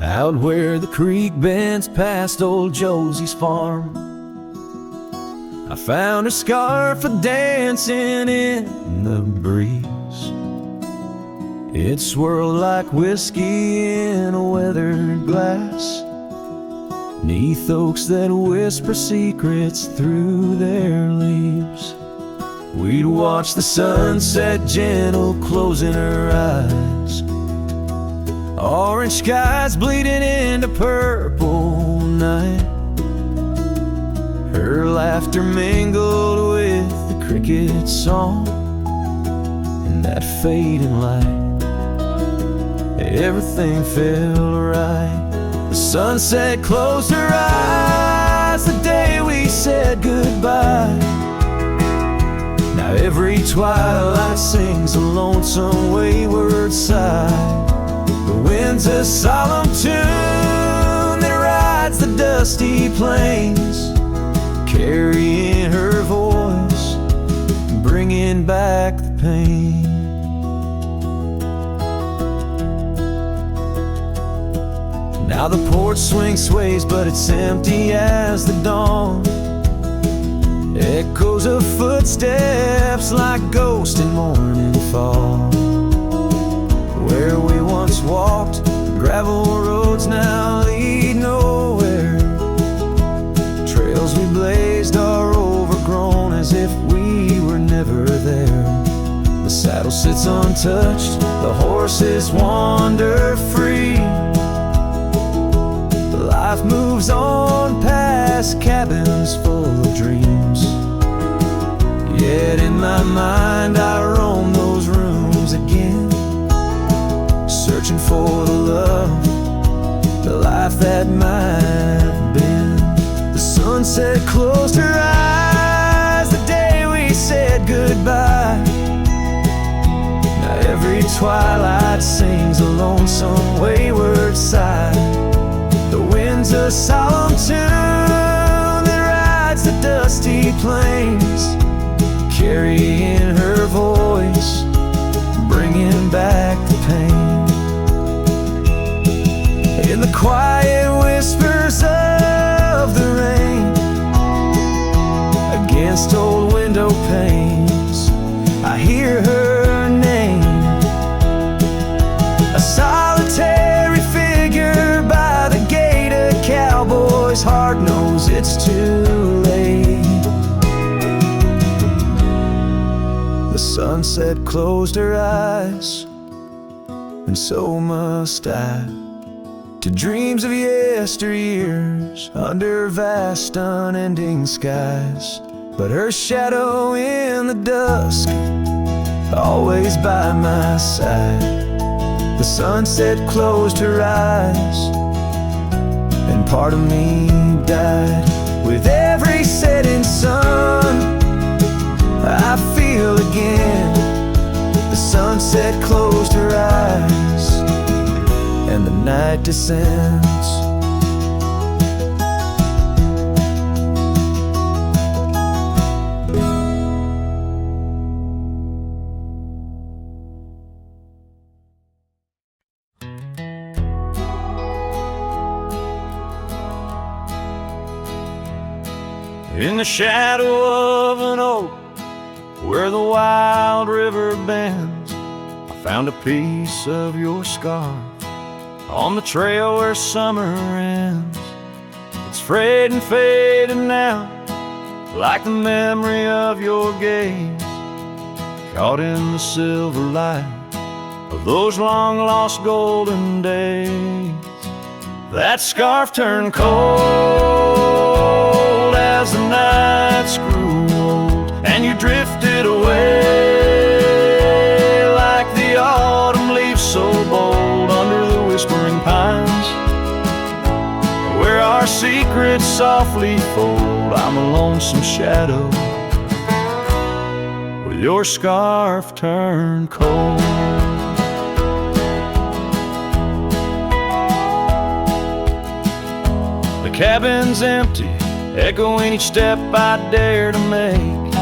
out where the creek bends past old Josie's farm. I found her scarf a-dancing in the breeze. It swirled like whiskey in a weathered glass, 'neath oaks that whisper secrets through their leaves. We'd watch the sunset gentle closing her eyes, orange skies bleeding into purple night. Her laughter mingled with the cricket song in that fading light. Everything felt right. The sunset closed her eyes the day we said goodbye. Now every twilight sings a lonesome wayward sigh. The wind's a solemn tune that rides the dusty plains, carrying her voice, bringing back the pain. Now the porch swing sways, but it's empty as the dawn. Echoes of footsteps like ghosts in morning fall. Where we once walked, gravel roads now lead nowhere. Trails we blazed are overgrown as if we were never there. The saddle sits untouched, the horses wander free. Life moves on past cabins full of dreams. Yet in my mind I roam those rooms again, searching for the love, the life that might have been. The sunset closed her eyes the day we said goodbye. Now every twilight sings a lonesome wayward sigh. The wind's a solemn tune that rides the dusty plains, carrying her voice, bringing back the pain. In the quiet whispers of the rain, against old window panes, I hear her name. A solitary figure by the gate, a cowboy's heart knows it's too late. The sunset closed her eyes, and so must I, to dreams of yesteryears under vast unending skies. But her shadow in the dusk, always by my side. The sunset closed her eyes, and part of me died. With every setting sun, I feel again. The sunset closed her eyes, and the night descends. In the shadow of an oak where the wild river bends, I found a piece of your scarf on the trail where summer ends. It's frayed and faded now, like the memory of your gaze, caught in the silver light of those long lost golden days. That scarf turned cold as the nights grew old, and you drifted away like the autumn leaves so bold under the whispering pines, where our secrets softly fold. I'm a lonesome shadow with your scarf turned cold. The cabin's empty, echoing each step I dare to make.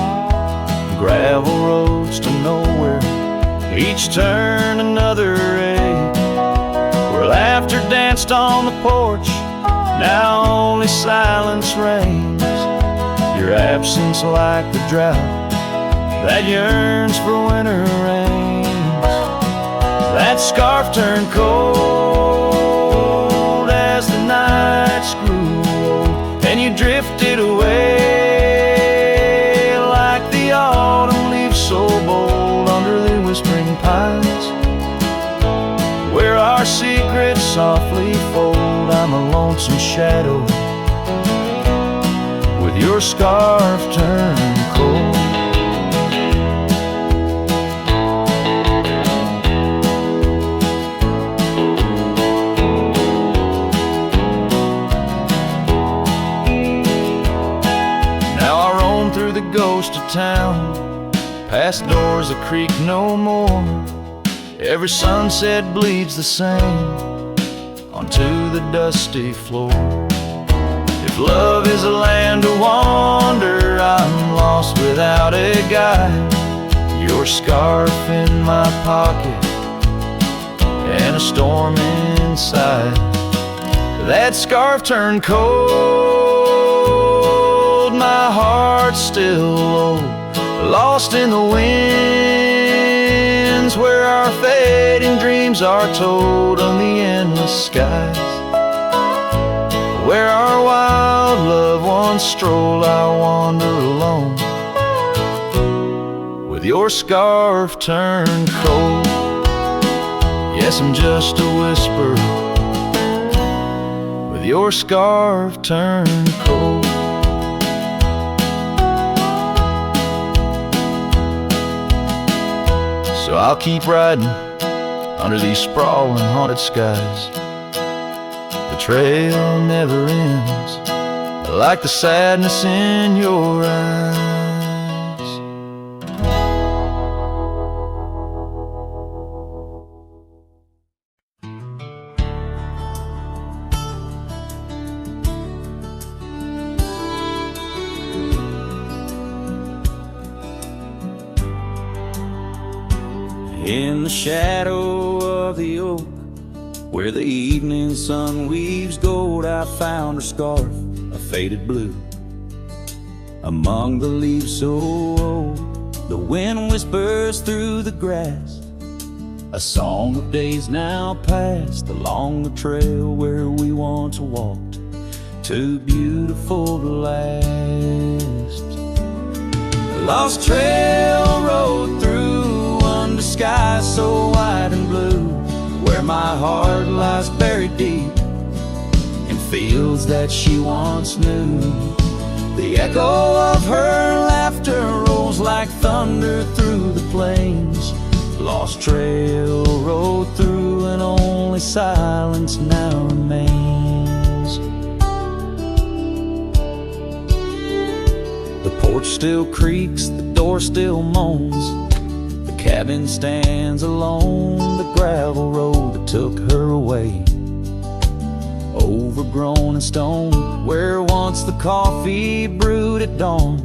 Gravel roads to nowhere, each turn another ache, where laughter danced on the porch, now only silence reigns. Your absence like the drought that yearns for winter rains. That scarf turned cold as the nights grew old, and you drifted away like the autumn leaves so bold under the whispering pines, where our secrets softly fold. I'm a lonesome shadow with your scarf turned cold. Now I roam through the ghost of town, past doors that creak no more. Every sunset bleeds the same onto the dusty floor. If love is a land to wander, I'm lost without a guide. Your scarf in my pocket and a storm inside. That scarf turned cold, my heart's still low, lost in the winds, where our fading dreams are told on the endless skies. Where our wild love once strolled, I wander alone with your scarf turned cold. Yes, I'm just a whisper with your scarf turned cold. So I'll keep riding under these sprawling haunted skies. The trail never ends, like the sadness in your eyes. In the shadow of the oak, where the evening sun weaves gold, I found her scarf, a faded blue, among the leaves so old. The wind whispers through the grass, a song of days now past, along the trail where we once walked, too beautiful to last. A lost trail rode through under skies so wide and blue, where my heart lies buried deep in fields that she once knew. The echo of her laughter rolls like thunder through the plains. Lost trail rode through and only silence now remains. The porch still creaks, the door still moans, cabin stands alone, the gravel road that took her away, overgrown and stone, where once the coffee brewed at dawn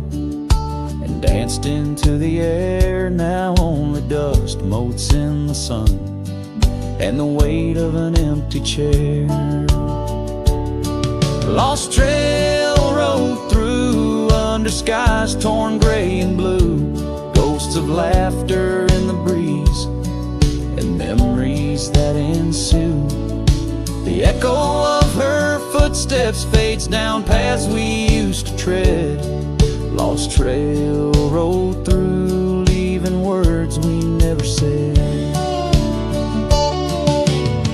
and danced into the air. Now only dust motes in the sun and the weight of an empty chair. Lost trail rode through under skies torn gray and blue, ghosts of laughter in the breeze and memories that ensue. The echo of her footsteps fades down paths we used to tread. Lost trail rode through, leaving words we never said.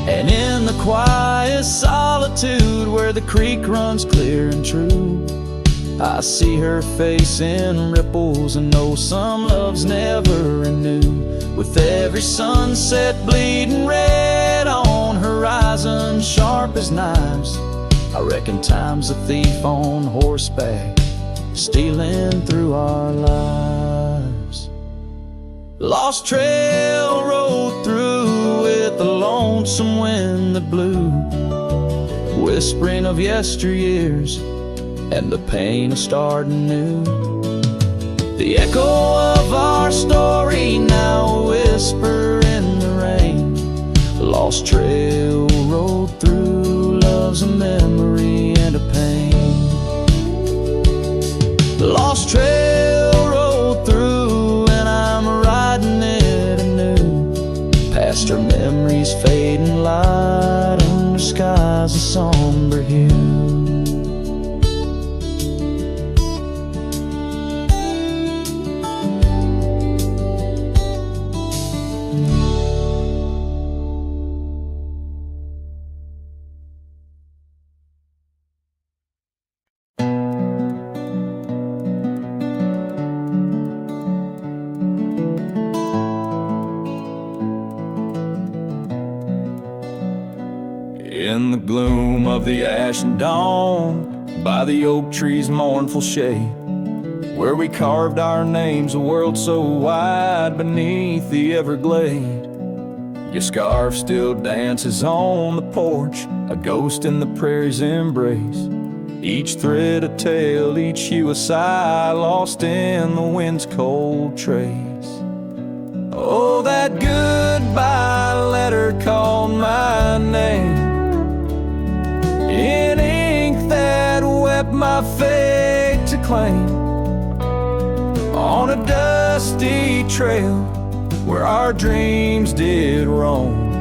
And in the quiet solitude where the creek runs clear and true, I see her face in ripples and know some loves never renew. With every sunset bleeding red on horizon sharp as knives, I reckon time's a thief on horseback, stealing through our lives. Lost trail rode through with the lonesome wind that blew, whispering of yesteryears and the pain of starting new. The echo of our story now a whisper in the rain. Lost trail rode through, love our memories fading light under skies of somber hue. In the gloom of the ashen dawn, by the oak tree's mournful shade, where we carved our names, a world so wide beneath the everglade, your scarf still dances on the porch, a ghost in the prairie's embrace. Each thread a tale, each hue a sigh, lost in the wind's cold trace. Oh, that goodbye letter called my name in ink that wept my fate to claim, on a dusty trail where our dreams did roam.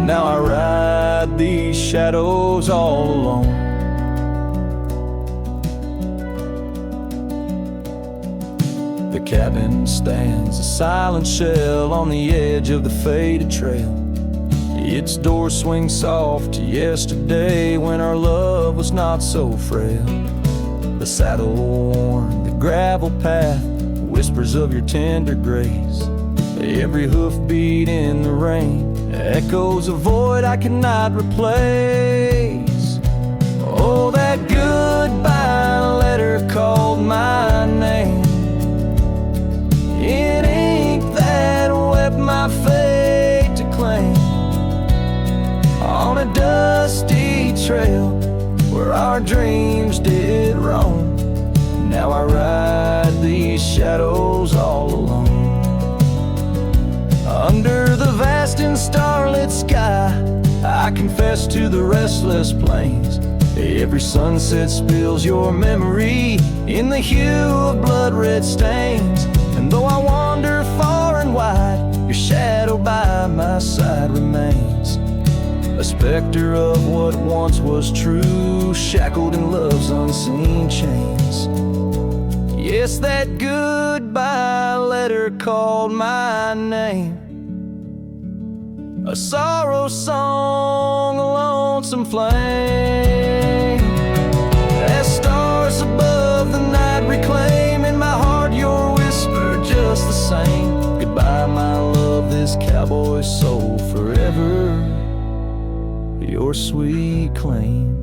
Now I ride these shadows all alone. The cabin stands a silent shell on the edge of the faded trail. Its door swings soft to yesterday when our love was not so frail. The saddle worn, the gravel path, whispers of your tender grace. Every hoofbeat in the rain echoes a void I cannot replace. Oh, that goodbye letter called my name in ink that wept my fate to claim, on a dusty trail where our dreams did roam. Now I ride these shadows all alone. Under the vast and starlit sky, I confess to the restless plains. Every sunset spills your memory in the hue of blood-red stains. And though I wander far and wide, your shadow by my side remains, a specter of what once was true, shackled in love's unseen chains. Yes, that goodbye letter called my name, a sorrow song, a lonesome flame. As stars above the night reclaim in my heart your whisper just the same. Goodbye, my love, this cowboy soul forever your sweet claim.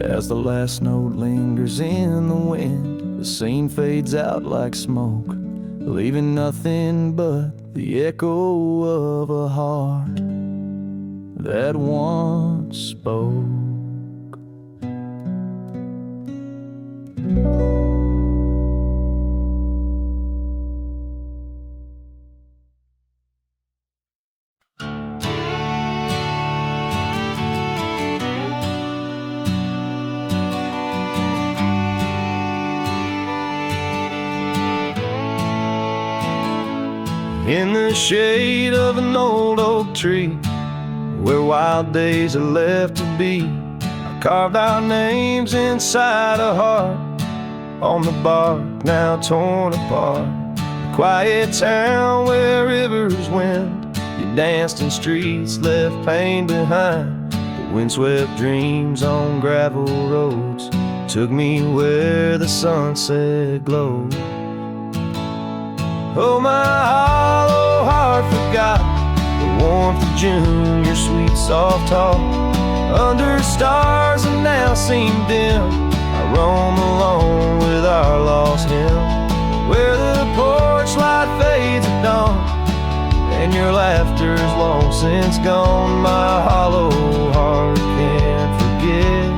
As the last note lingers in the wind, the scene fades out like smoke, leaving nothing but the echo of a heart that once spoke. In the shade of an old oak tree, where wild days are left to be, I carved our names inside a heart on the bark now torn apart. A quiet town where rivers wend, you danced in streets, left pain behind. The windswept dreams on gravel roads took me where the sunset glowed. Oh, my hollow heart forgot the warmth of June, your sweet soft talk. Under stars that now seem dim, I roam alone with our lost hymn, where the porch light fades at dawn and your laughter's long since gone. My hollow heart can't forget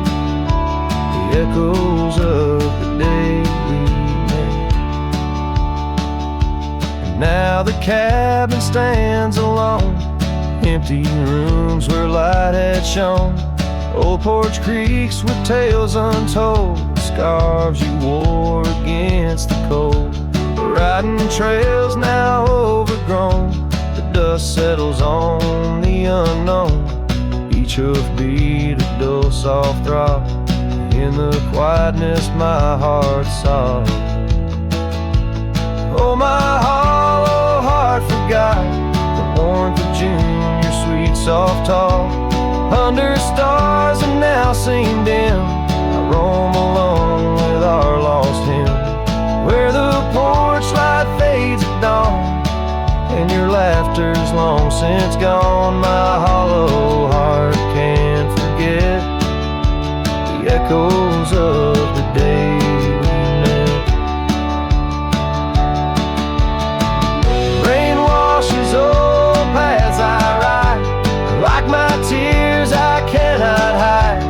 the echoes of the day we met. And now the cabin stands alone, empty rooms where light had shone, old porch creaks with tales untold, scarves you wore against the cold, riding trails now overgrown, the dust settles on the unknown. Each hoofbeat a dull soft throb. In the quietness my heart sobs. Oh, my hollow heart forgot the warmth of June, your sweet soft talk. Under stars and now seem dim, I roam alone with our lost hymn. Where the porch light fades at dawn, and your laughter's long since gone. My hollow heart can't forget the echoes of the day we met. Rain washes old paths I ride, like my tears I cannot hide.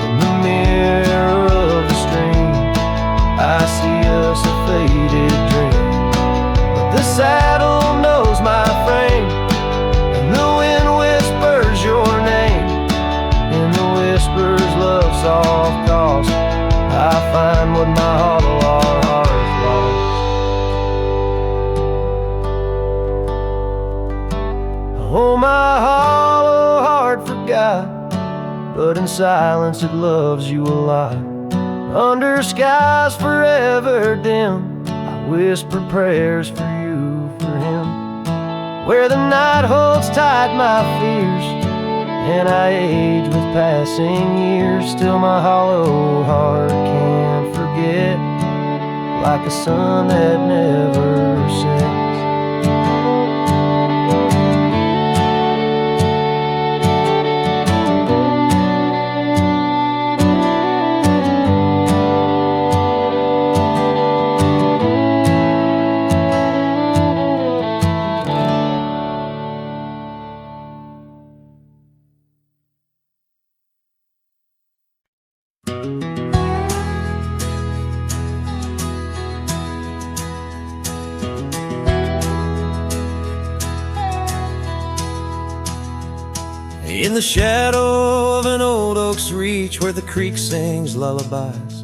In the mirror of the stream, I see us a faded dream. But the saddle knows my frame, and the wind whispers your name. In the whispers love soft calls, I find what my hollow heart's lost. Oh, my hollow heart forgot, but in silence it loves you a lot. Under skies forever dim, I whisper prayers for you, for him. Where the night holds tight my fears, and I age with passing years. Still my hollow heart can't forget, like a sun that never sets. In the shadow of an old oak's reach, where the creek sings lullabies,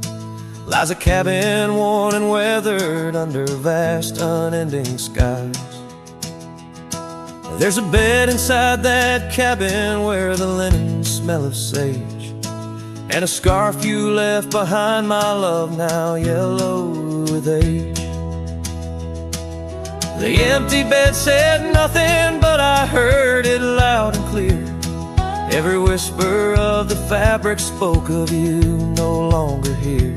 lies a cabin worn and weathered under vast unending skies. There's a bed inside that cabin where the linens smell of sage, and a scarf you left behind, my love, now yellow with age. The empty bed said nothing, but I heard it loud and clear. Every whisper of the fabric spoke of you no longer here.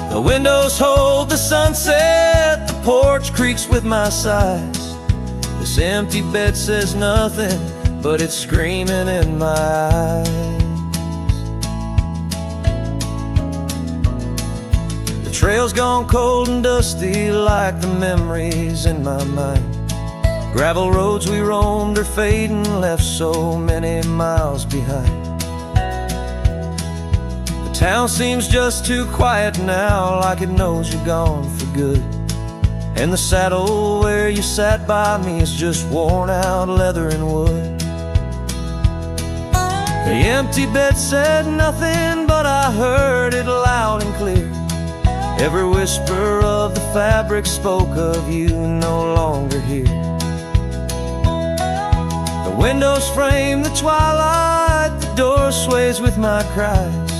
The windows hold the sunset, the porch creaks with my sighs. This empty bed says nothing, but it's screaming in my eyes. The trail's gone cold and dusty like the memories in my mind. Gravel roads we roamed are fading, left so many miles behind. The town seems just too quiet now, like it knows you're gone for good. And the saddle where you sat by me is just worn out leather and wood. The empty bed said nothing, but I heard it loud and clear. Every whisper of the fabric spoke of you no longer here. The windows frame the twilight, the door sways with my cries.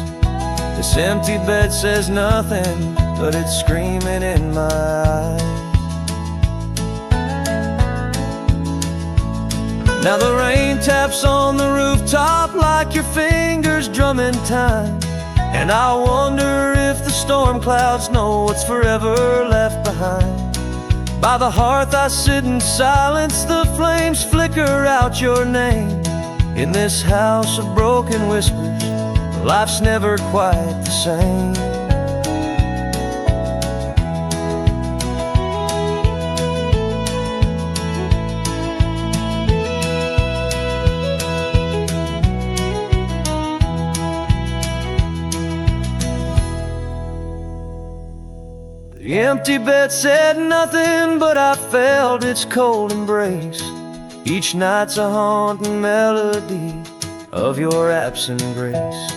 This empty bed says nothing, but it's screaming in my eyes. Now the rain taps on the rooftop like your fingers drumming time. And I wonder if the storm clouds know what's forever left behind. By the hearth I sit in silence, the flames flicker out your name. In this house of broken whispers, life's never quite the same. The empty bed said nothing, but I felt its cold embrace. Each night's a haunting melody of your absent grace.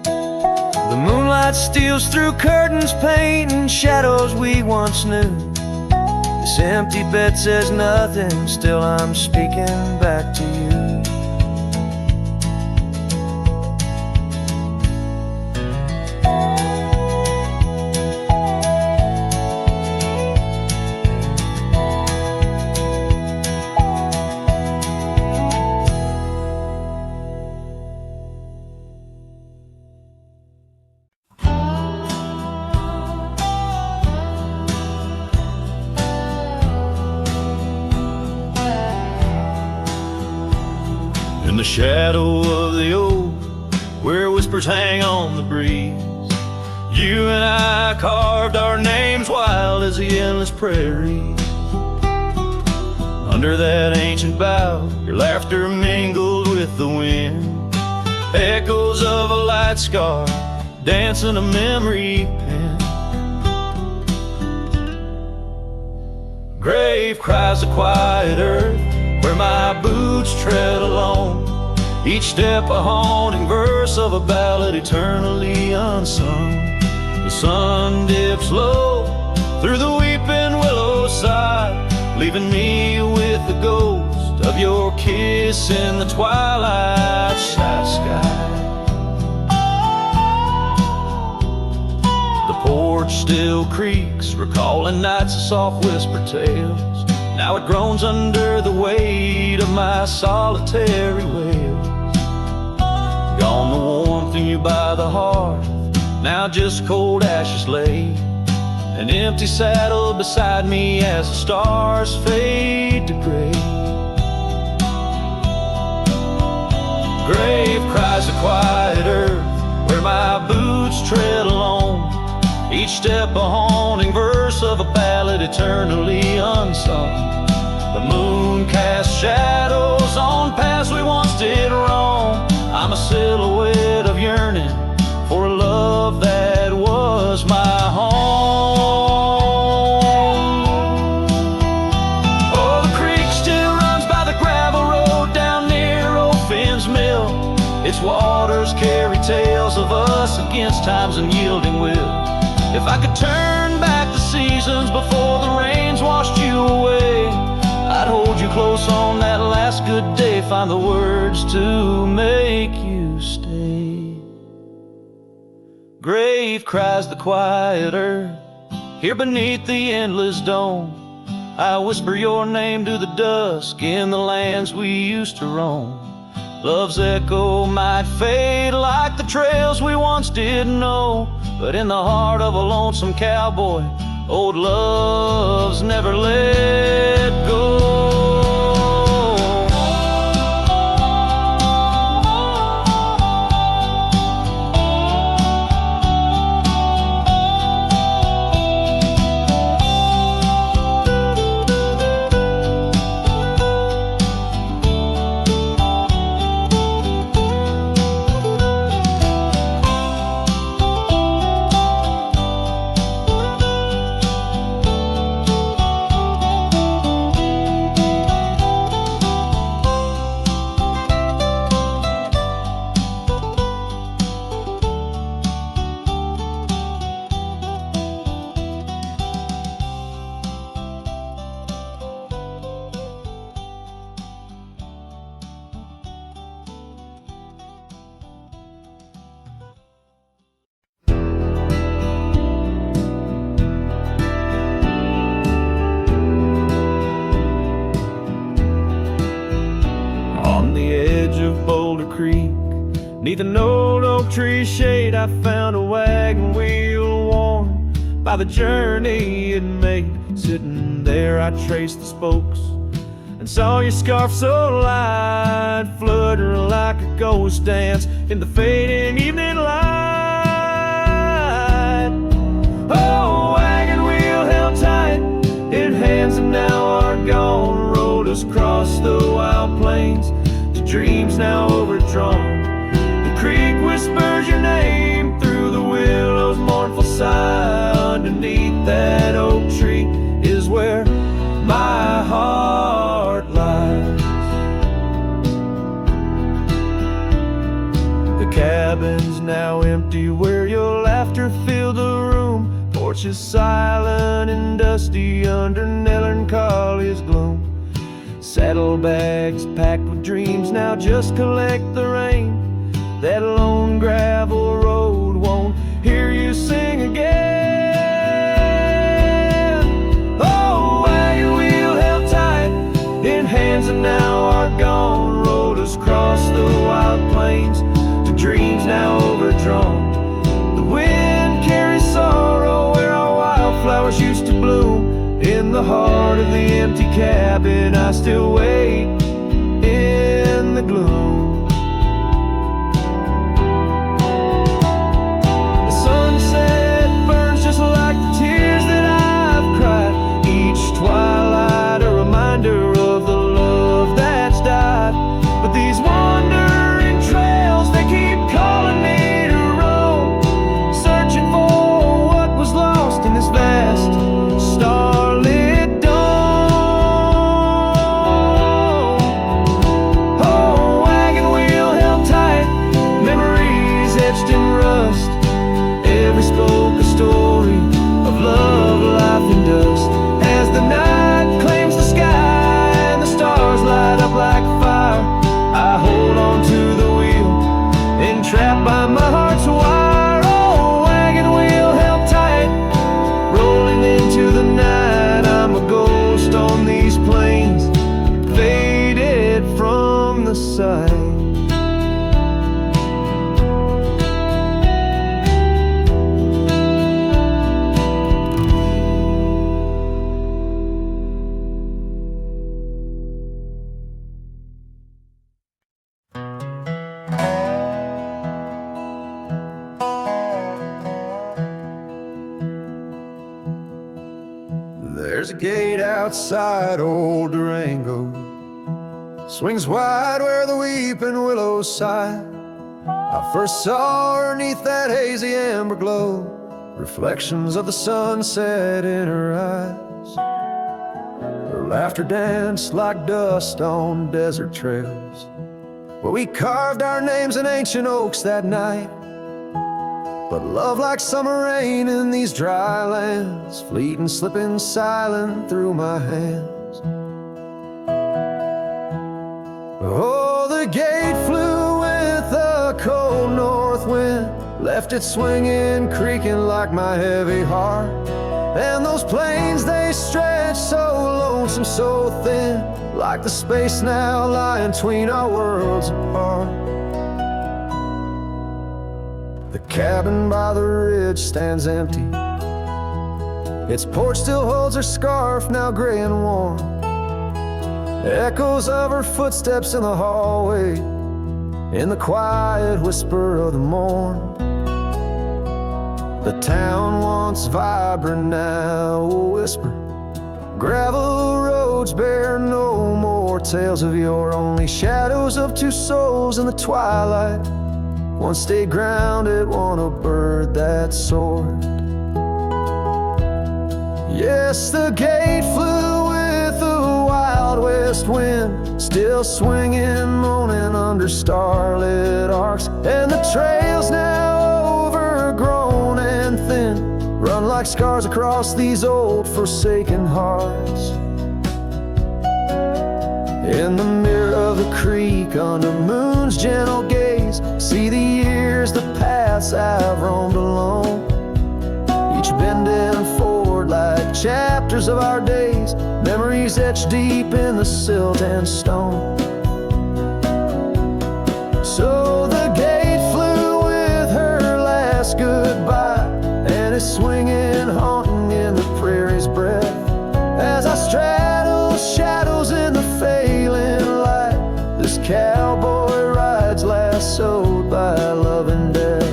The moonlight steals through curtains, painting shadows we once knew. This empty bed says nothing, still I'm speaking back to you. In the shadow of the oak, where whispers hang on the breeze, you and I carved our names wild as the endless prairies. Under that ancient bough, your laughter mingled with the wind, echoes of a light scar dancing a memory pen. Grave cries the quiet earth, where my boots tread alone, each step a haunting verse of a ballad eternally unsung. The sun dips low through the weeping willow side, leaving me with the ghost of your kiss in the twilight sky. The porch still creaks, recalling nights of soft whispered tales. Now it groans under the weight of my solitary wails. Gone the warmth in you by the hearth, now just cold ashes lay. An empty saddle beside me as the stars fade to gray. Grave cries the quiet earth, where my boots tread alone, each step a haunting verse of a ballad eternally unsung. The moon casts shadows on paths we once did wrong. I'm a silhouette of yearning for a love that was my home. Oh, the creek still runs by the gravel road down near old Finn's mill. Its waters carry tales of us against time's unyielding will. If I could turn back the seasons before the rains washed you away, I'd hold you close on that last good day, find the words to make you stay. Grave cries the quiet earth, here beneath the endless dome. I whisper your name to the dusk in the lands we used to roam. Love's echo might fade like the trails we once did know, but in the heart of a lonesome cowboy, old love's never let go. Neath an old oak tree shade, I found a wagon wheel worn by the journey it made. Sitting there, I traced the spokes and saw your scarf so light, flutter like a ghost dance in the fading evening light. Oh, wagon wheel held tight in hands that now are gone, rolled us across the wild plains to dreams now overdrawn. Creek whispers your name through the willow's mournful sigh. Underneath that oak tree is where my heart lies. The cabin's now empty where your laughter filled the room. Poured porch is silent and dusty under melancholy's gloom. Saddlebags packed with dreams now just collect the rain. That lone gravel road won't hear you sing again. Oh, wagon wheel held tight in hands that now are gone, rode us across the wild plains to dreams now overdrawn. The wind carries sorrow where our wildflowers used to bloom. In the heart of the empty cabin I still wait in the gloom. Twilight, a reminder of the love that's died. But these wandering trails, they keep calling me to roam, searching for what was lost in this vast starlit dome. Oh, wagon wheel held tight, memories etched in rust. Every spoke a story of love, life, and dust. As the night claims the sky and the stars light up like fire, I hold on to the wheel, entrapped by my heart's wire. Oh, wagon wheel held tight, rolling into the night. I'm a ghost on these plains, faded from the sight. There's a gate outside old Durango, swings wide where the weeping willows sigh. I first saw her neath that hazy amber glow, reflections of the sunset in her eyes. Her laughter danced like dust on desert trails, where we carved our names in ancient oaks that night. But love like summer rain in these dry lands, fleeting, slipping silent through my hands. Oh, the gate flew with a cold north wind, left it swinging, creaking like my heavy heart. And those plains, they stretch so lonesome, so thin, like the space now lying between our worlds apart. The cabin by the ridge stands empty, its porch still holds her scarf, now gray and warm. Echoes of her footsteps in the hallway, in the quiet whisper of the morn. The town once vibrant, now a whisper. Gravel roads bear no more tales of yore, only shadows of two souls in the twilight. One stayed grounded, one a bird that soared. Yes, the gate flew with the wild west wind, still swinging, moaning under starlit arcs. And the trails now overgrown and thin, run like scars across these old forsaken hearts. In the mirror of the creek, under moon's gentle gaze, see the years, the paths I've roamed alone, each bending forward like chapters of our days, memories etched deep in the silt and stone. So the gate flew with her last goodbye, and it's swinging, haunting in the prairie's breath, as I straddle shadows in the failing light. This cowboy rides lassoed by love and death.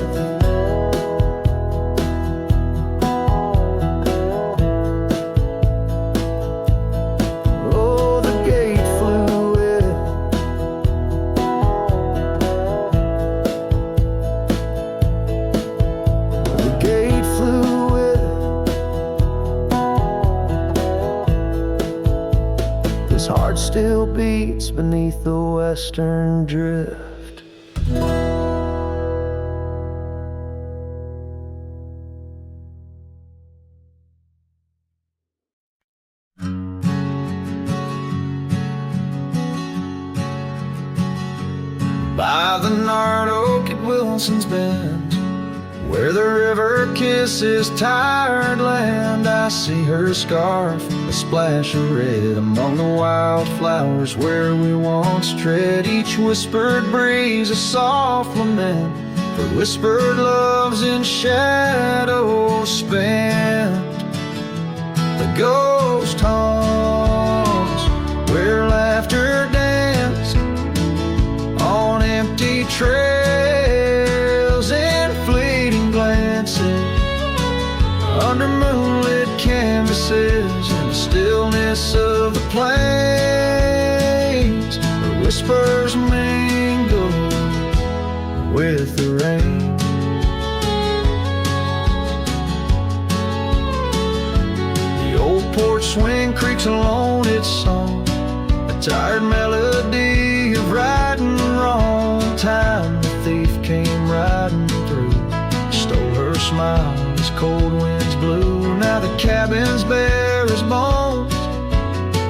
Oh, the gate flew with it. The gate flew with it. This heart still beats beneath the western drift. by the gnarled oak at Wilson's Bend, where the river kisses tired land. I see her scarf, a splash of red among the wildflowers where we once tread. Each whispered breeze a soft lament for whispered loves in shadows spent. The ghost haunts where laughter danced on empty trails and fleeting glances under moonlit canvases in the stillness of the plains, where whispers mingle with the rain. The old porch swing creaks alone its song, a tired melody of right and wrong. Time the thief came riding through, stole her smile as cold winds blew. Now the cabin's bare as bones,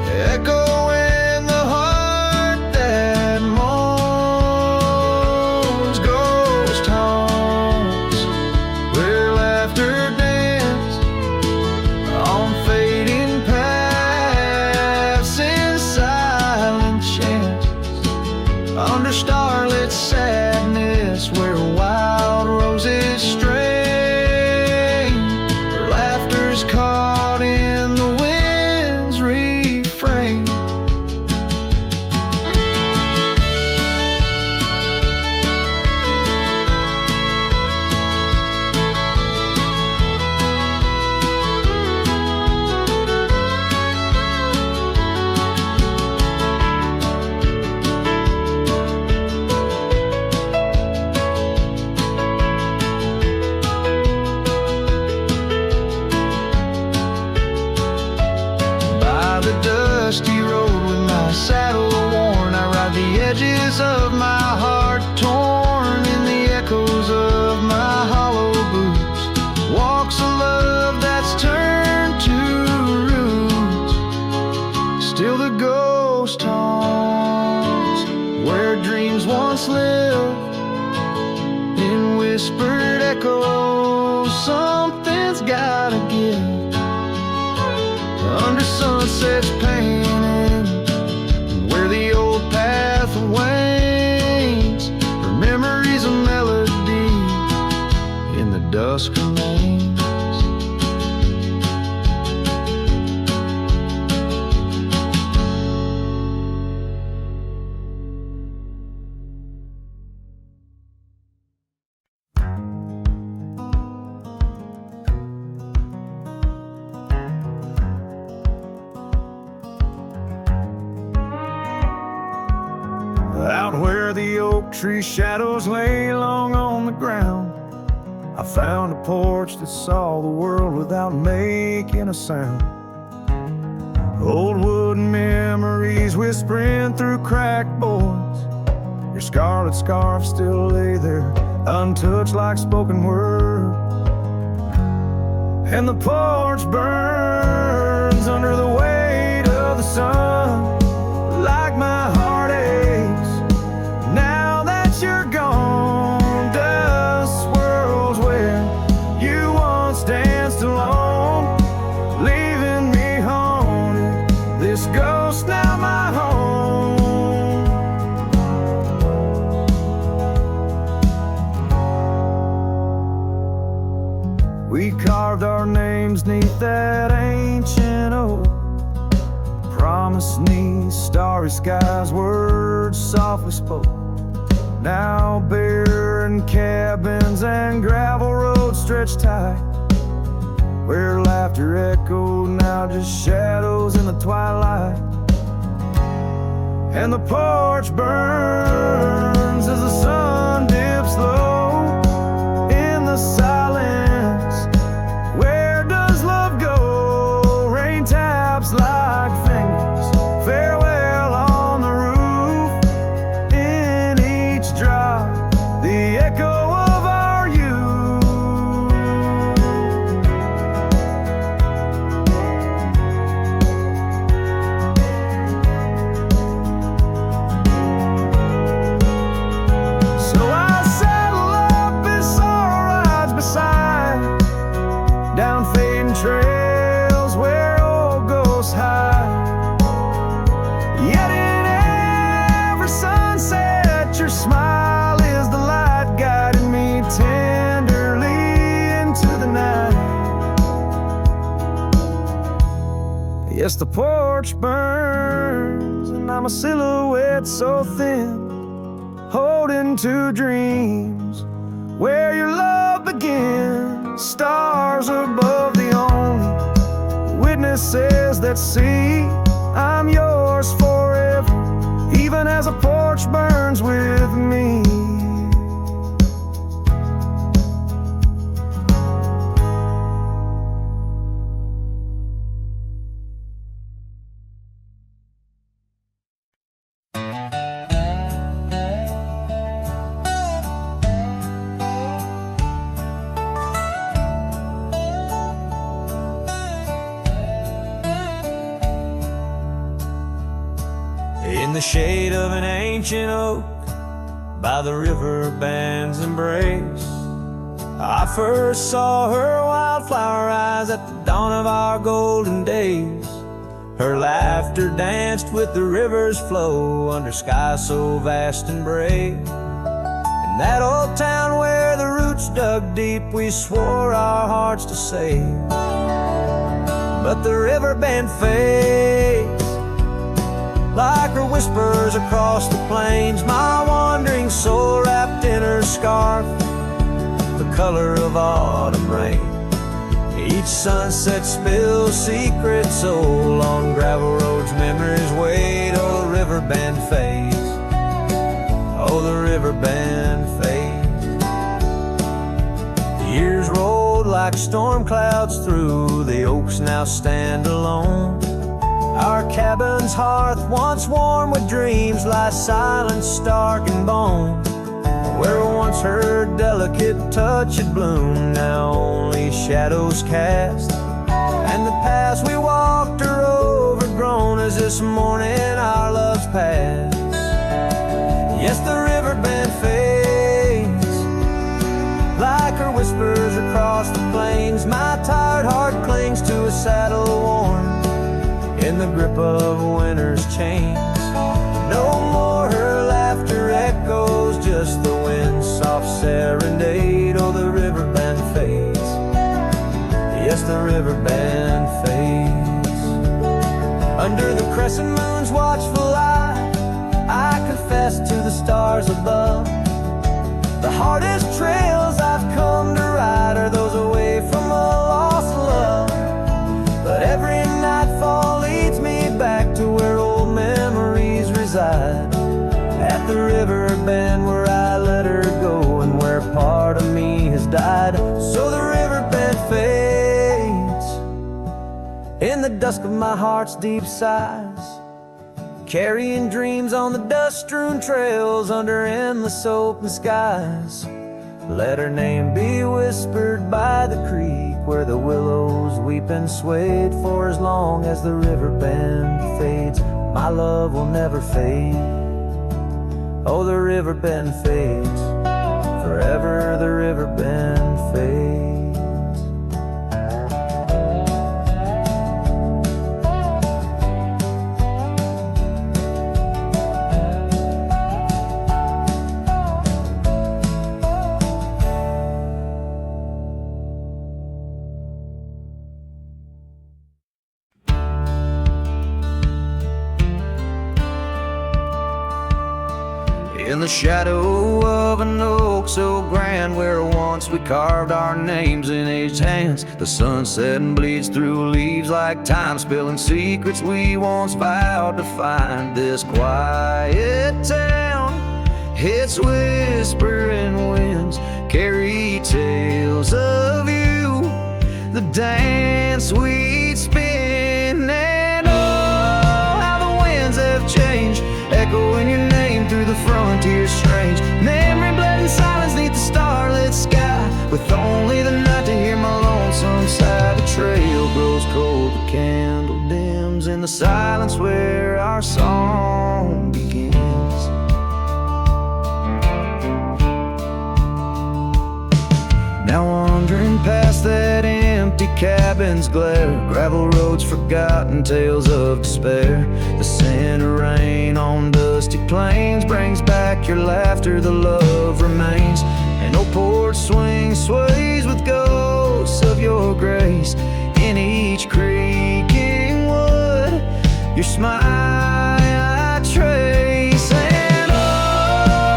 echo in the heart that moans. Ghost haunts where laughter danced on fading paths in silent chants, under starlit sadness where wild roses strain, where laughter's caught in the wind's refrain. Dusty road with my saddle worn, I ride the edges of my heart torn in the echoes of my hollow boots. Walks of love that's turned to roots. Still the ghost haunts where dreams once lived in whispered echoes. Something's gotta give under sunsets painted, where the old path wanes, her memories a melody in the dusk remains. Out where the oak tree shadows lay long on the ground, I found a porch that saw the world without making a sound. Old wooden memories whispering through cracked boards. Your scarlet scarf still lay there, untouched like spoken word. And the porch burns under the weight of the sun, like my heart aches now that you're gone. Dust swirls where you once danced alone, leaving me haunted. This ghost now my home. We carved our names neath that ancient oak, promise 'neath starry skies, words softly spoke. Now barren cabins and gravel roads stretch tight, where laughter echoed, now just shadows in the twilight. And the porch burns as the sun dips low in the silence. Where does love go? Rain taps like fingers, farewell on the roof. In each drop, the echo of our youth. Yes, the porch burns, and I'm a silhouette so thin, holding to dreams where your love begins. Stars above, the only witnesses that see I'm yours forever, even as a porch burns with me. In the shade of an ancient oak, by the river band's embrace, I first saw her wildflower eyes at the dawn of our golden days. Her laughter danced with the river's flow under skies so vast and brave. In that old town where the roots dug deep, we swore our hearts to save. But the river band fades like her whispers across the plains. My wandering soul wrapped in her scarf, the color of autumn rain. Each sunset spills secrets so on gravel roads, memories wait. Oh, the river band fades. Oh, the river band fades. Years rolled like storm clouds through, the oaks now stand alone. Our cabin's hearth, once warm with dreams, lies silent, stark and bone. Where once her delicate touch had bloomed, now only shadows cast. And the paths we walked are overgrown as this morning our love's past. Yes, the river band fades like her whispers across the plains. My tired heart clings to a saddle worn in the grip of winter's chains. No more her laughter echoes, just the wind's soft serenade. Oh, the river band fades. Yes, the river band fades. Under the crescent moon's watchful eye, I confess to the stars above, the hardest trails I've come to ride are those away from a lost love. But every nightfall leads me back to where old memories reside, at the river bend where I let her go and where part of me has died. So the river bend fades in the dusk of my heart's deep sighs, carrying dreams on the dust-strewn trails under endless open skies. Let her name be whispered by the creek where the willows weep and swayed. For as long as the river bend fades, my love will never fade. Oh, the river bend fades, forever the river bend fades. In the shadow of an oak so grand, where once we carved our names in aged hands, the sunset bleeds through leaves like time, spilling secrets we once vowed to find. This quiet town, its whispering winds carry tales of you, the dance we'd spin. And oh, how the winds have changed, echoing your name through the frontier strange. Memory bled in silence neath the starlit sky, with only the night to hear my lonesome sigh. The trail grows cold, the candle dims in the silence where our song begins. Now wandering past that empty cabin's glare, gravel roads forgotten, tales of despair. The scent of rain on dusty plains brings back your laughter, the love remains. An old porch swing sways with ghosts of your grace in each creaking wood. your smile I trace. And oh,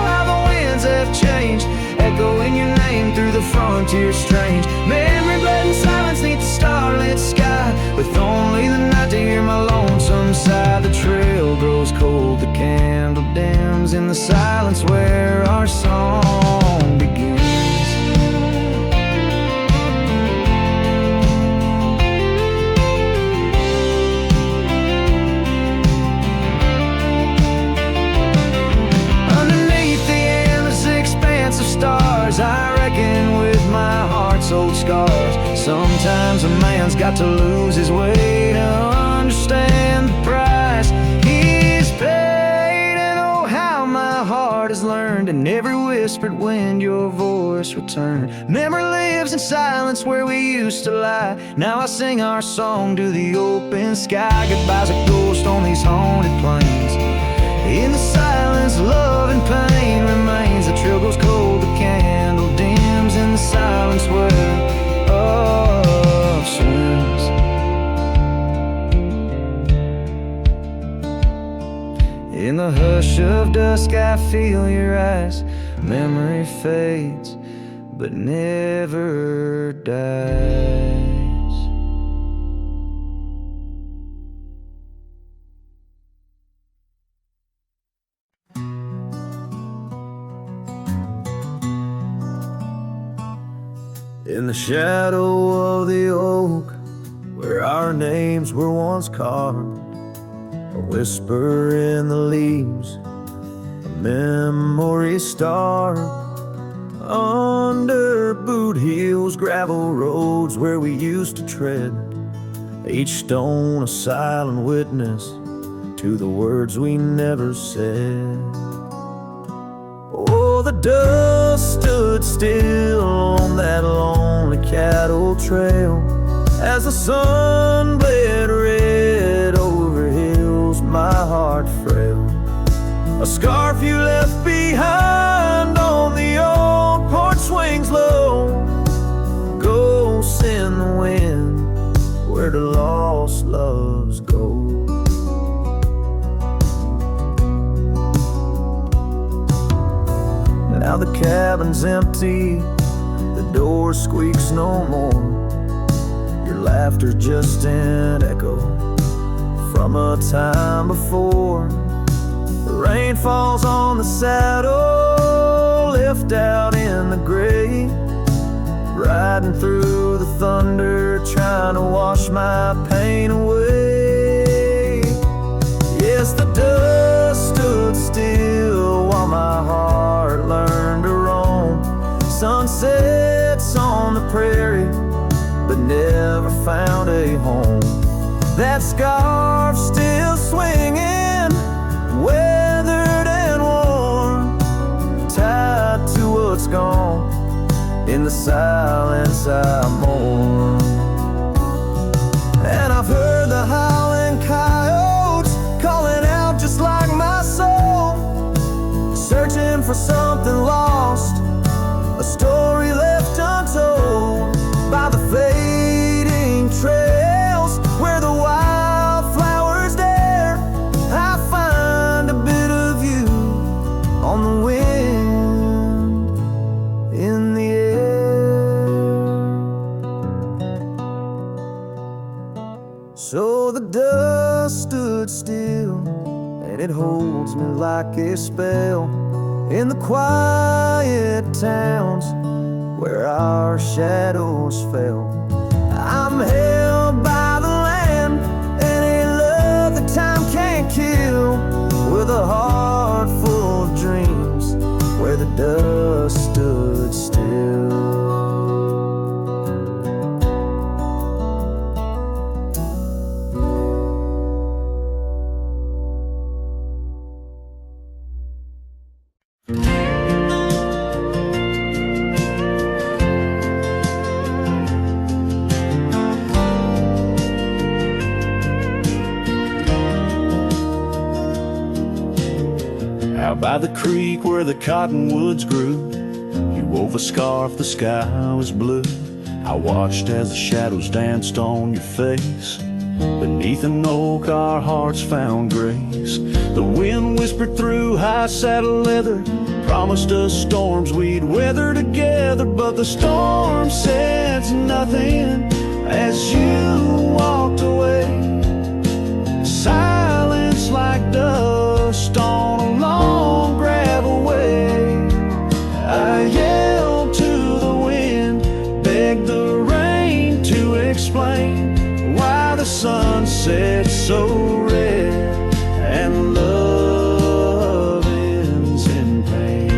how the winds have changed, echoing your name through the frontier strange. Memory bled in silence neath the starlit sky, with only the night to hear my lonesome sigh. The trail grows cold, the candle dims in the silence where our song begins. Stars, I reckon with my heart's old scars. Sometimes a man's got to lose his way to understand the price he's paid. And oh, how my heart has learned in every whispered wind your voice returned. Memory lives in silence where we used to lie. Now I sing our song to the open sky. Goodbye's a ghost on these haunted plains. In the silence, love and pain remains. The trail goes cold, the candle dims in the silence where love swims. In the hush of dusk I feel your eyes. Memory fades but never dies. In the shadow of the oak, where our names were once carved, a whisper in the leaves, a memory star. Under boot heels, gravel roads where we used to tread, each stone a silent witness to the words we never said. Oh, the dust stood still on that lonely cattle trail as the sun bled red over hills my heart frail. A scarf you left behind on the old porch swings low, ghosts in the wind where the lost loves go. Now the cabin's empty, the door squeaks no more. Your laughter's just an echo from a time before. The rain falls on the saddle, lift out in the gray, riding through the thunder, trying to wash my pain away. Yes, the dust stood still while my heart learned to roam. Sunsets on the prairie, but never found a home. That scarf still swinging, weathered and worn, tied to what's gone. In the silence I mourn. And I've heard the howling coyotes calling out just like my soul, searching for something lost, a story left untold by the fading trails where the wildflowers dare. I find a bit of you on the wind, in the air. So the dust stood still, and it holds me like a spell in the quiet towns where our shadows fell. I'm held by the land and a love that time can't kill, with a heart full of dreams where the dust stood still. Out by the creek where the cottonwoods grew, you wove a scarf, the sky was blue. I watched as the shadows danced on your face, Beneath an oak our hearts found grace. The wind whispered through high saddle leather, promised us storms we'd weather together. But the storm said nothing as you walked away. Silence like dust on a long gravel way. I yelled to the wind, begged the rain to explain why the sun set so red and love ends in pain.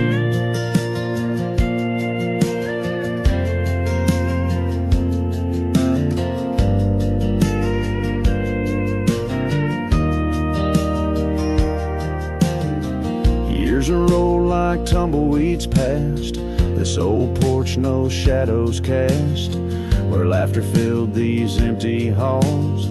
Years roll like tumbleweeds past this old porch, no shadows cast, where laughter filled these empty halls,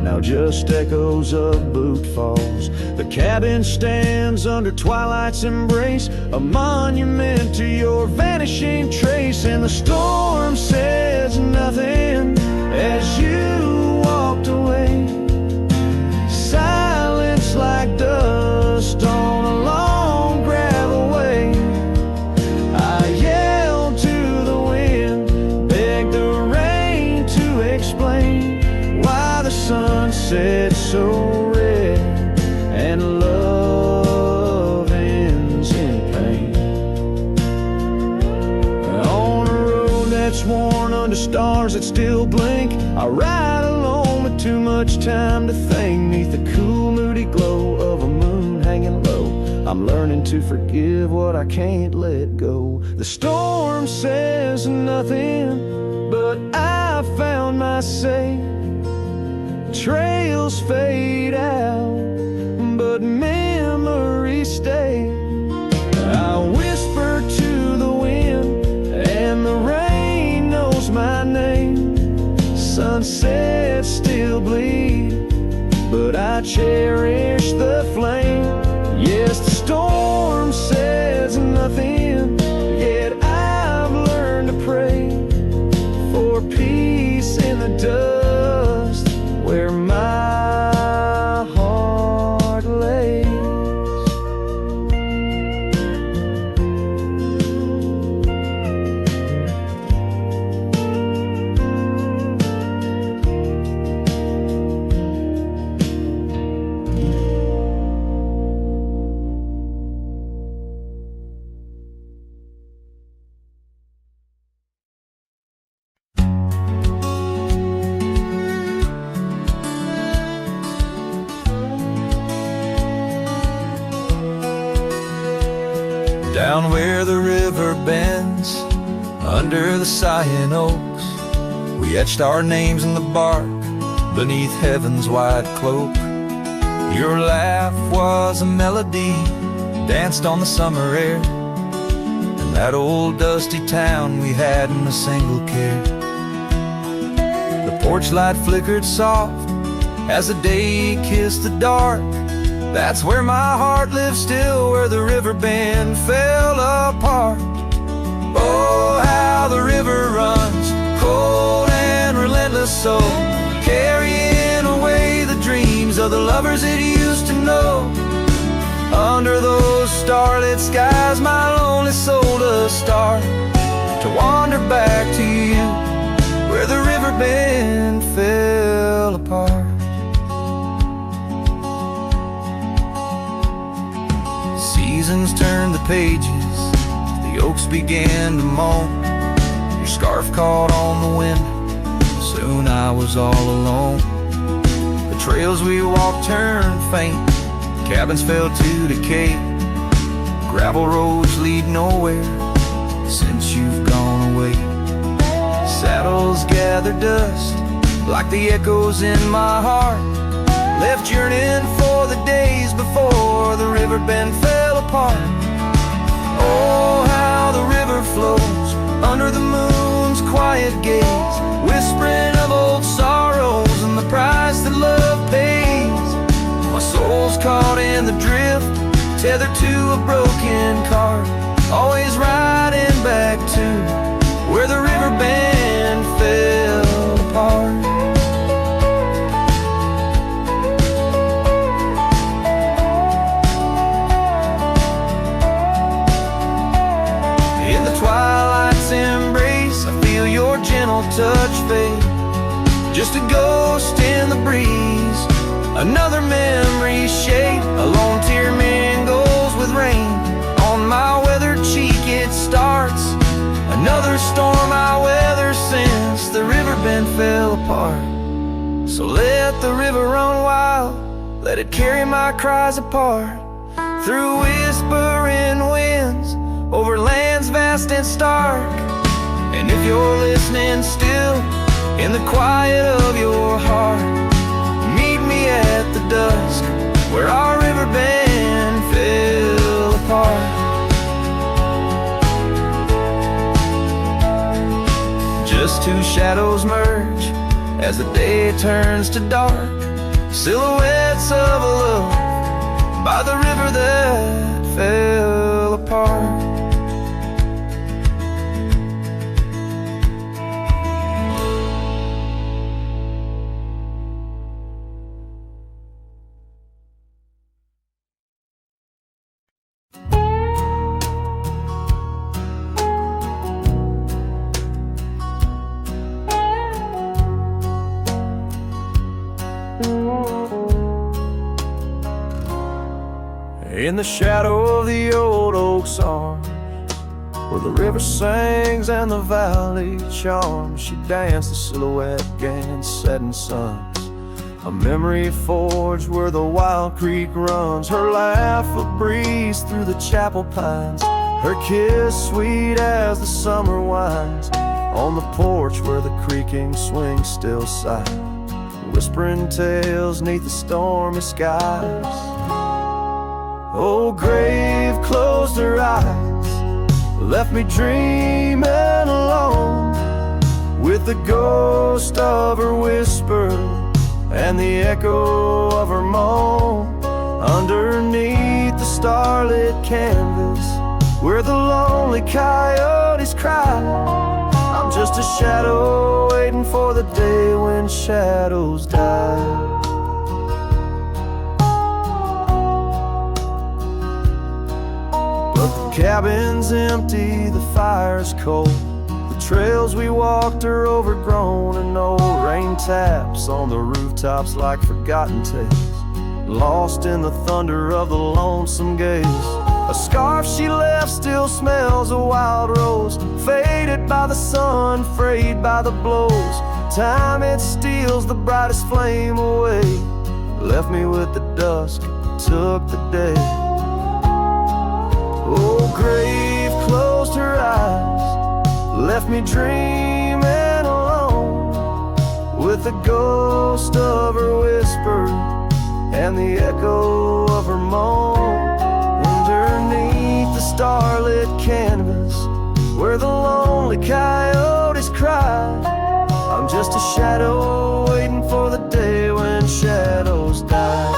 now just echoes of boot falls. The cabin stands under twilight's embrace, a monument to your vanishing trace. And the storm says nothing as you walked away. Silence like dust on a long gravel way. I yelled to the wind, begged the rain to explain why the sun set so red and love ends in pain. On a road that's worn under stars that still blink, I ride alone with too much time to think. Neath the cool moody glow of a moon hanging low, I'm learning to forgive what I can't let go. The storm says nothing, but I found my say. Trails fade out, but memories stay. I whisper to the wind, and the rain knows my name. Sunsets still bleed, but I cherish the flame. Yes, the storm says nothing, yet I've learned to pray for peace in the dust where my heart lays. Down where the river bends, under the cyan oaks, we etched our names in the bark beneath heaven's wide cloak. Your laugh was a melody, danced on the summer air, in that old dusty town we hadn't a single care. The porch light flickered soft as the day kissed the dark. That's where my heart lives still, where the river bend fell apart. Oh, how the river runs, cold and relentless, so carrying away the dreams of the lovers it used to know. Under those starlit skies my lonely soul does start to wander back to you, where the river bend fell apart. Seasons turned the pages, the oaks began to moan. Your scarf caught on the wind, soon I was all alone. The trails we walked turned faint, cabins fell to decay. Gravel roads lead nowhere since you've gone away. Saddles gather dust like the echoes in my heart, left yearning for the days before the river bend fell apart. Oh, how the river flows under the moon's quiet gaze, whispering of old sorrows and the price that love pays. My soul's caught in the drift, tethered to a broken cart, always riding back to where the river bend fell apart. won't touch fate, just a ghost in the breeze. Another memory shade, a lone tear mingles with rain. On my weathered cheek it starts, another storm I weather since the riverbend fell apart. So let the river run wild, let it carry my cries apart. Through whispering winds, over lands vast and stark. And if you're listening still, in the quiet of your heart, meet me at the dusk, where our riverbend fell apart. Just two shadows merge as the day turns to dark, silhouettes of a love by the river that fell apart. In the shadow of the old oak's arms, where the river sings and the valley charms, she danced the silhouette against setting suns. A memory forged where the wild creek runs, her laugh a breeze through the chapel pines, her kiss sweet as the summer winds. On the porch where the creaking swing still sigh, whispering tales neath the stormy skies. Oh, grave closed her eyes, left me dreaming alone, with the ghost of her whisper and the echo of her moan. Underneath the starlit canvas, where the lonely coyotes cry, I'm just a shadow waiting for the day when shadows die. Cabin's empty, the fire's cold, the trails we walked are overgrown, and old rain taps on the rooftops like forgotten tales, lost in the thunder of the lonesome gaze. A scarf she left still smells a wild rose, faded by the sun, frayed by the blows. Time it steals the brightest flame away, left me with the dusk, took the day. Oh, grave closed her eyes, left me dreaming alone, with the ghost of her whisper and the echo of her moan. Underneath the starlit canvas, where the lonely coyotes cry, I'm just a shadow waiting for the day when shadows die.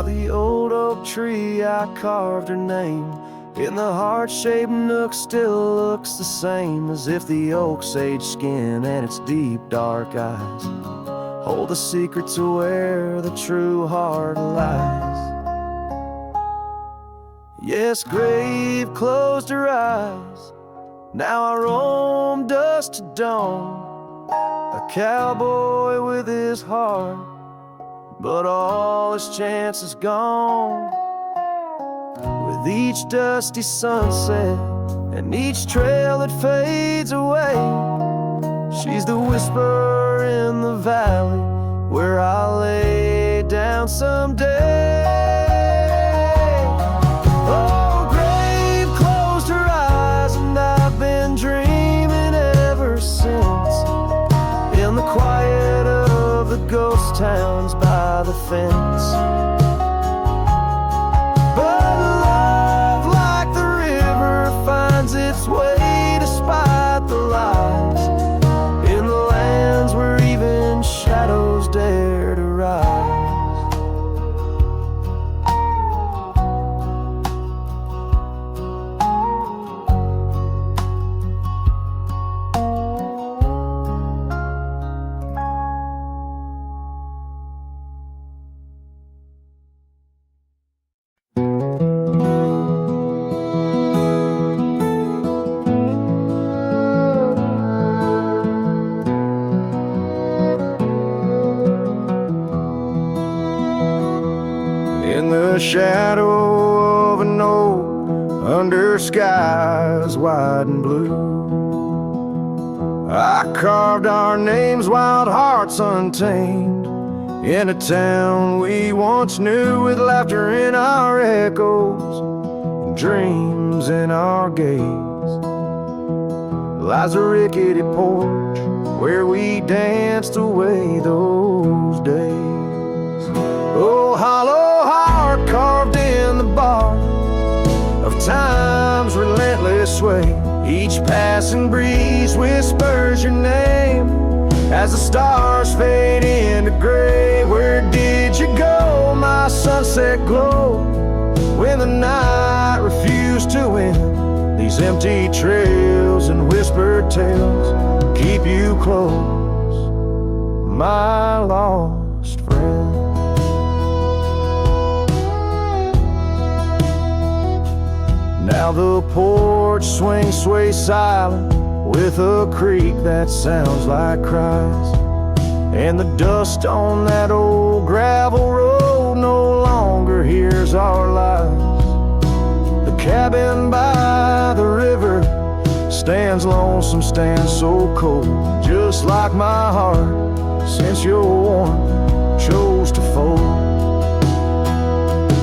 The old oak tree I carved her name, in the heart-shaped nook still looks the same, as if the oak's aged skin and its deep dark eyes hold the secret to where the true heart lies. Yes, grave closed her eyes, now I roam dusk to dawn, a cowboy with his heart, but all his chance is gone. With each dusty sunset and each trail that fades away, she's the whisper in the valley where I'll lay down someday. Oh, grave closed her eyes, and I've been dreaming ever since, in the quiet of the ghost towns by the fence. But love, like the river, finds its way despite the lies, in the lands where even shadows dare to rise. under skies wide and blue. I carved our names, wild hearts untamed, in a town we once knew, with laughter in our echoes and dreams in our gaze. Lies a rickety porch where we danced away those days. Oh, hollow heart carved in the bark of time's relentless sway. Each passing breeze whispers your name as the stars fade into gray. Where did you go, my sunset glow, when the night refused to end? These empty trails and whispered tales keep you close, my lost friend. Now the porch swings, sways silent, with a creak that sounds like cries, and the dust on that old gravel road no longer hears our lies. The cabin by the river stands lonesome, stands so cold, just like my heart, since your warmth chose to fold.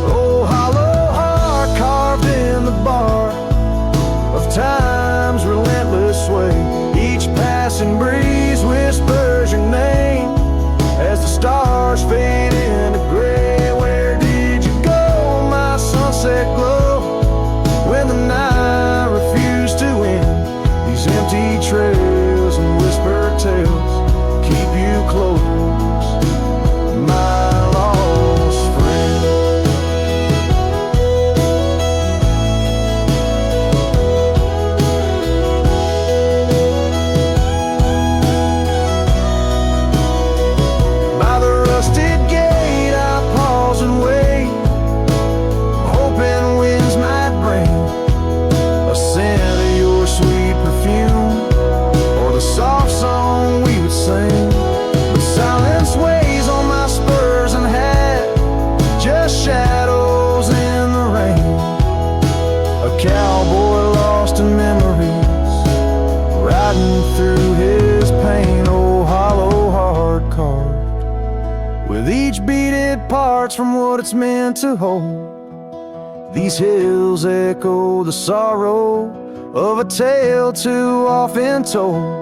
Oh, hollow heart carved in the bark of time's relentless sway. Each passing breeze whispers your name as the stars fade into gray. Where did you go, my sunset glow, when the night refused to end? These empty trails and whispered tales keep you close, my lost friend. By the rusted gate I pause and wait, hoping winds might bring a scent of your sweet perfume, or the soft song we would sing. But silence weighs on my spurs and hat, just shadows in the rain. A cowboy lost in memories, riding through his pain. Oh, hollow heart carved with each beat it parts from what it's meant to hold. These hills echo the sorrow of a tale too often told,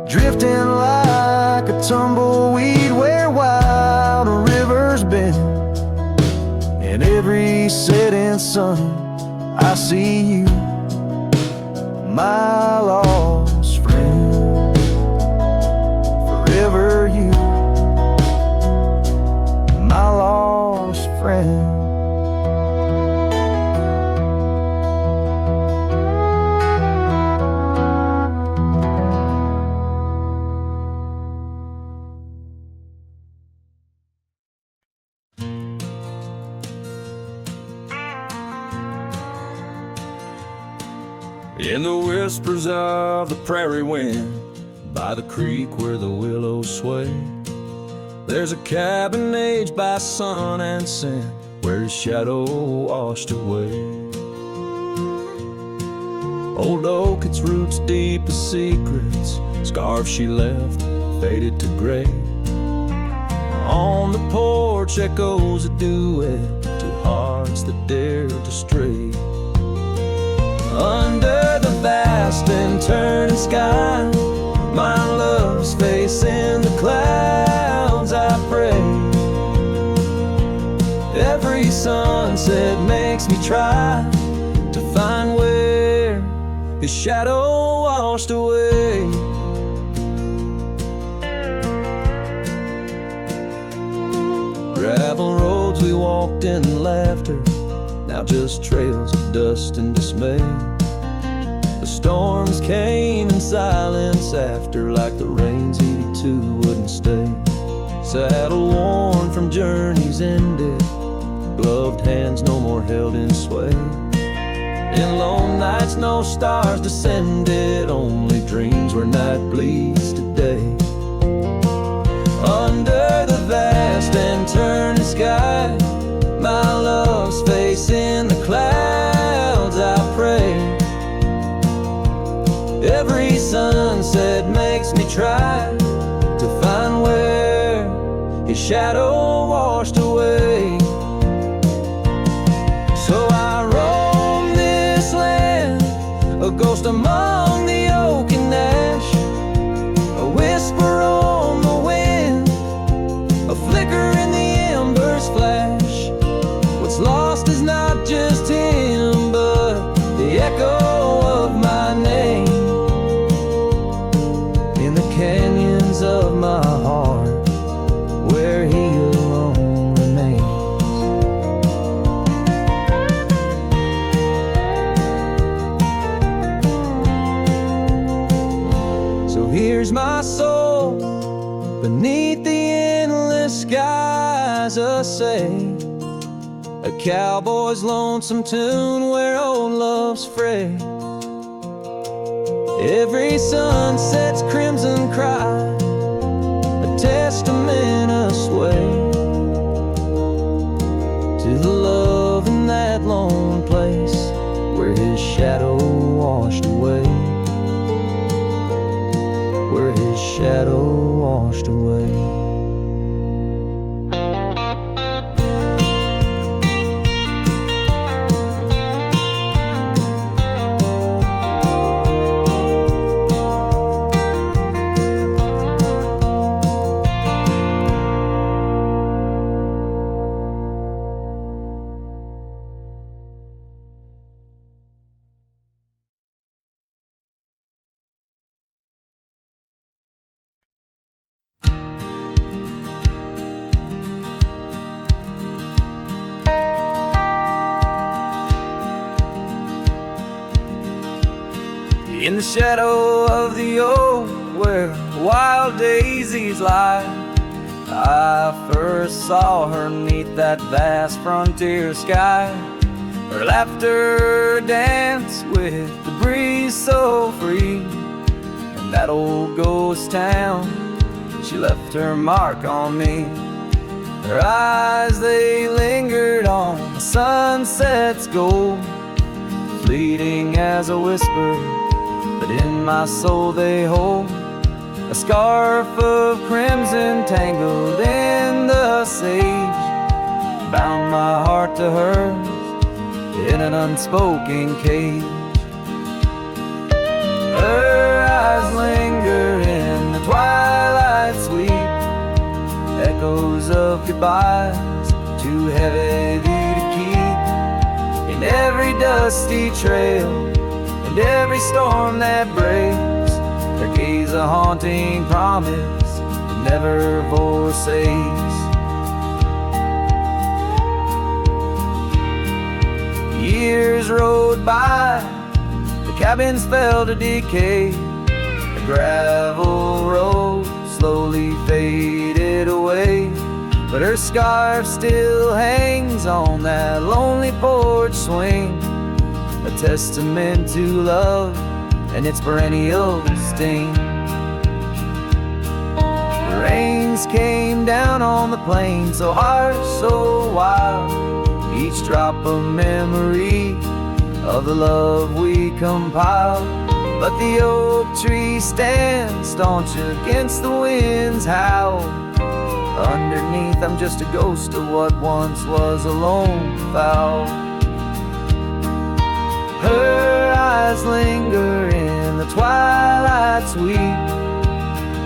drifting like a tumbleweed where wild rivers bend. In every setting sun I see you, my lost friend. Forever you, my lost friend. In the whispers of the prairie wind, by the creek where the willows sway, there's a cabin aged by sun and sand, where his shadow washed away. Old oak, its roots deep as secrets, scarves she left faded to gray. On the porch echoes a duet to hearts that dared to stray. Under the vast and turning sky, my love's face in the clouds, I pray. Every sunset makes me try to find where his shadow washed away. Gravel roads we walked in laughter, now just trails of dust and dismay. The storms came in silence after, like the rains he too wouldn't stay. Saddle worn from journeys ended, gloved hands no more held in sway. In lone nights no stars descended, only dreams where night bleeds today. Under the vast and turning sky, my love's face in the clouds, lost among the oak and ash, a whisper on the wind, a flicker in the embers flash. What's lost is not just him, but the echo of my name in the canyons of my heart, where he alone remains. So here's my soul beneath the endless skies, a say, a cowboy's lonesome tune where old love's fray. Every sunset's crimson cry, a testament asway to the love in that lone place where his shadow washed away, where his shadow washed away. In the shadow of the oak where wild daisies lie, I first saw her neath that vast frontier sky. Her laughter danced with the breeze so free. In that old ghost town, she left her mark on me. Her eyes, they lingered on the sunset's gold, fleeting as a whisper, but in my soul they hold a scarf of crimson tangled in the sage, bound my heart to hers in an unspoken cage. Her eyes linger in the twilight sweet, echoes of goodbyes too heavy to keep. In every dusty trail and every storm that breaks, her gaze a haunting promise that never forsakes. Years rode by, the cabins fell to decay, the gravel road slowly faded away, but her scarf still hangs on that lonely porch swing, a testament to love and its perennial sting. The rains came down on the plain, so harsh, so wild, each drop a memory of the love we compiled. But the oak tree stands staunch against the wind's howl. Underneath I'm just a ghost of what once was a lone fowl. Her eyes linger in the twilight sweet,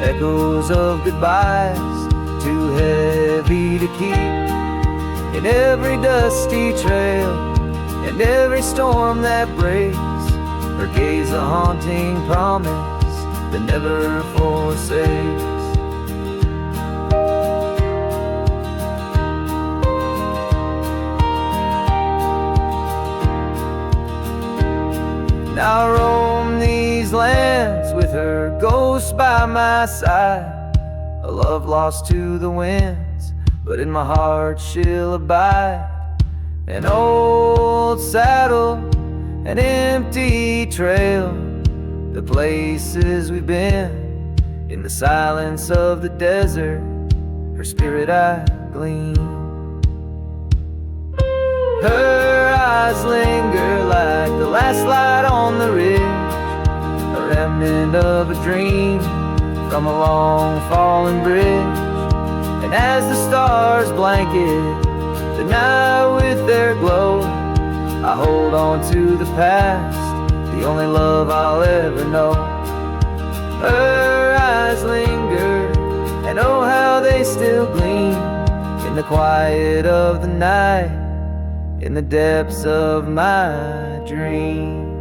echoes of goodbyes too heavy to keep. In every dusty trail and every storm that breaks, her gaze a haunting promise that never forsakes. Now I roam these lands with her ghost by my side, a love lost to the winds, but in my heart she'll abide. An old saddle, an empty trail, the places we've been, in the silence of the desert, her spirit I glean. Her eyes linger like the last light on the ridge, a remnant of a dream from a long fallen bridge. And as the stars blanket the night with their glow, I hold on to the past, the only love I'll ever know. Her eyes linger, and oh how they still gleam in the quiet of the night, in the depths of my dream.